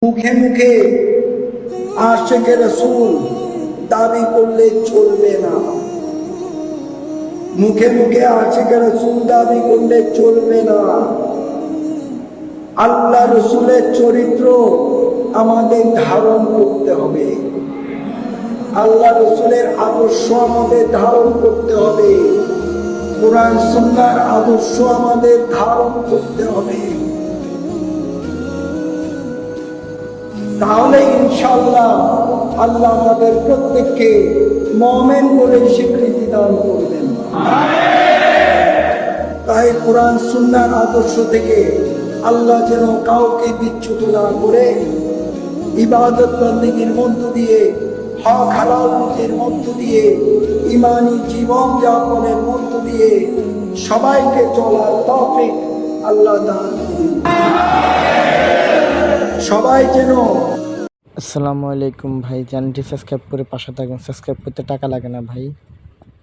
মুখে মুখে আশিকে রাসূল দাবি করলে চলবে না। মুখে মুখে আশিকে রাসূল দাবি করলে চলবে না। আল্লাহ রসুলের চরিত্র আমাদের ধারণ করতে হবে। আল্লাহ রসুলের আদর্শ আমাদের ধারণ করতে হবে। কোরআন সুন্নাহর আদর্শ আমাদের ধারণ করতে হবে। তাহলে ইনশাআল্লাহ আল্লাহ আমাদের প্রত্যেককে মুমিন বলে স্বীকৃতি দান করবেন। তাই কোরআন সুন্নাহর আদর্শ থেকে আল্লাহ যেন কাউকে বিচ্যুত না করে ইবাদত বন্দেগীর মধ্য দিয়ে, হক হালাল রুজির মধ্য দিয়ে, ঈমানি জীবন যাপনের মধ্য দিয়ে সবাইকে চলার তৌফিক আল্লাহ দান করুন। সবাই যেন। আসসালামু আলাইকুম ভাই, চ্যানেলটি সাবস্ক্রাইব করে পাশে থাকুন। সাবস্ক্রাইব করতে টাকা লাগে না ভাই।